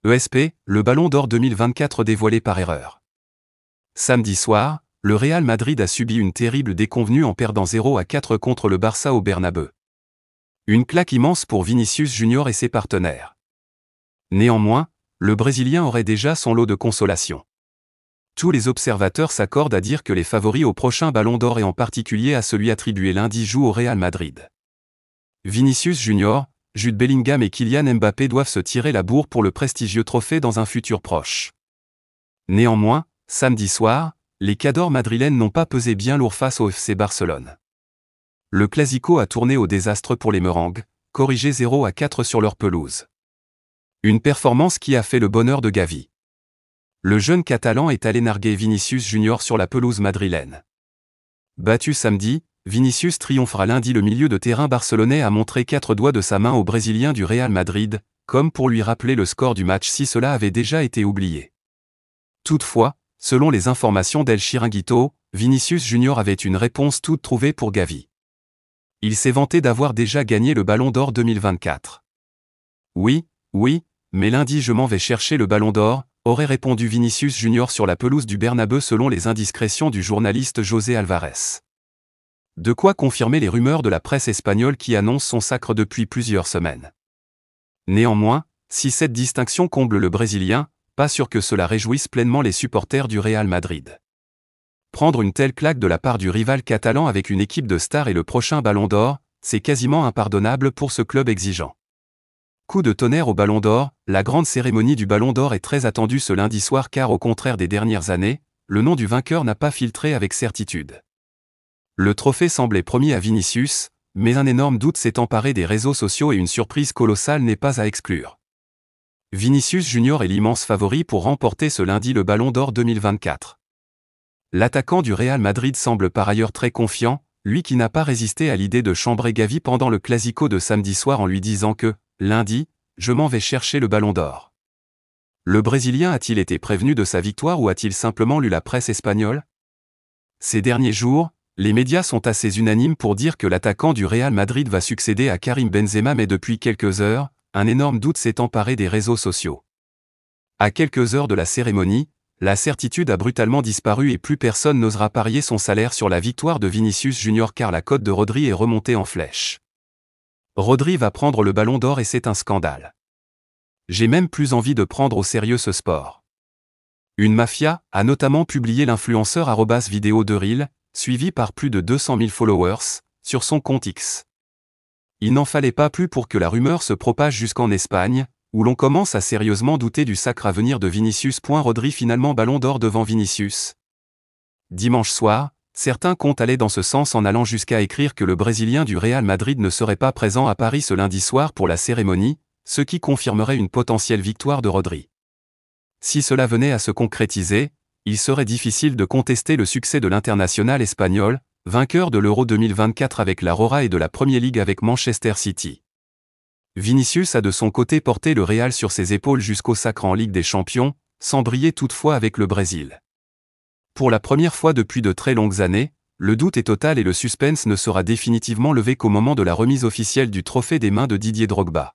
ESP, le Ballon d'Or 2024 dévoilé par erreur. Samedi soir, le Real Madrid a subi une terrible déconvenue en perdant 0-4 contre le Barça au Bernabeu. Une claque immense pour Vinicius Junior et ses partenaires. Néanmoins, le Brésilien aurait déjà son lot de consolation. Tous les observateurs s'accordent à dire que les favoris au prochain Ballon d'Or et en particulier à celui attribué lundi jouent au Real Madrid. Vinicius Junior, Jude Bellingham et Kylian Mbappé doivent se tirer la bourre pour le prestigieux trophée dans un futur proche. Néanmoins, samedi soir, les cadors madrilènes n'ont pas pesé bien lourd face au FC Barcelone. Le Clasico a tourné au désastre pour les Merengues, corrigés 0-4 sur leur pelouse. Une performance qui a fait le bonheur de Gavi. Le jeune Catalan est allé narguer Vinicius Junior sur la pelouse madrilène. Battu samedi, Vinicius triomphera lundi. Le milieu de terrain barcelonais a montré 4 doigts de sa main au Brésilien du Real Madrid, comme pour lui rappeler le score du match si cela avait déjà été oublié. Toutefois, selon les informations d'El Chiringuito, Vinicius Junior avait une réponse toute trouvée pour Gavi. Il s'est vanté d'avoir déjà gagné le Ballon d'Or 2024. Oui, mais lundi je m'en vais chercher le Ballon d'Or, aurait répondu Vinicius Junior sur la pelouse du Bernabeu selon les indiscrétions du journaliste José Alvarez. De quoi confirmer les rumeurs de la presse espagnole qui annonce son sacre depuis plusieurs semaines. Néanmoins, si cette distinction comble le Brésilien, pas sûr que cela réjouisse pleinement les supporters du Real Madrid. Prendre une telle claque de la part du rival catalan avec une équipe de stars et le prochain Ballon d'Or, c'est quasiment impardonnable pour ce club exigeant. Coup de tonnerre au Ballon d'Or, la grande cérémonie du Ballon d'Or est très attendue ce lundi soir car au contraire des dernières années, le nom du vainqueur n'a pas filtré avec certitude. Le trophée semblait promis à Vinicius, mais un énorme doute s'est emparé des réseaux sociaux et une surprise colossale n'est pas à exclure. Vinicius Junior est l'immense favori pour remporter ce lundi le Ballon d'Or 2024. L'attaquant du Real Madrid semble par ailleurs très confiant, lui qui n'a pas résisté à l'idée de chambrer Gavi pendant le Clasico de samedi soir en lui disant que, lundi, je m'en vais chercher le Ballon d'Or. Le Brésilien a-t-il été prévenu de sa victoire ou a-t-il simplement lu la presse espagnole? Ces derniers jours, les médias sont assez unanimes pour dire que l'attaquant du Real Madrid va succéder à Karim Benzema mais depuis quelques heures, un énorme doute s'est emparé des réseaux sociaux. À quelques heures de la cérémonie, la certitude a brutalement disparu et plus personne n'osera parier son salaire sur la victoire de Vinicius Junior car la cote de Rodri est remontée en flèche. Rodri va prendre le Ballon d'Or et c'est un scandale. J'ai même plus envie de prendre au sérieux ce sport. Une mafia a notamment publié l'influenceur @vidéo2reel, suivi par plus de 200 000 followers, sur son compte X. Il n'en fallait pas plus pour que la rumeur se propage jusqu'en Espagne, où l'on commence à sérieusement douter du sacre à venir de Vinicius. Rodri finalement Ballon d'Or devant Vinicius. Dimanche soir, certains comptent aller dans ce sens en allant jusqu'à écrire que le Brésilien du Real Madrid ne serait pas présent à Paris ce lundi soir pour la cérémonie, ce qui confirmerait une potentielle victoire de Rodri. Si cela venait à se concrétiser, il serait difficile de contester le succès de l'international espagnol, vainqueur de l'Euro 2024 avec la Rora et de la Premier League avec Manchester City. Vinicius a de son côté porté le Real sur ses épaules jusqu'au sacre en Ligue des Champions, sans briller toutefois avec le Brésil. Pour la première fois depuis de très longues années, le doute est total et le suspense ne sera définitivement levé qu'au moment de la remise officielle du trophée des mains de Didier Drogba.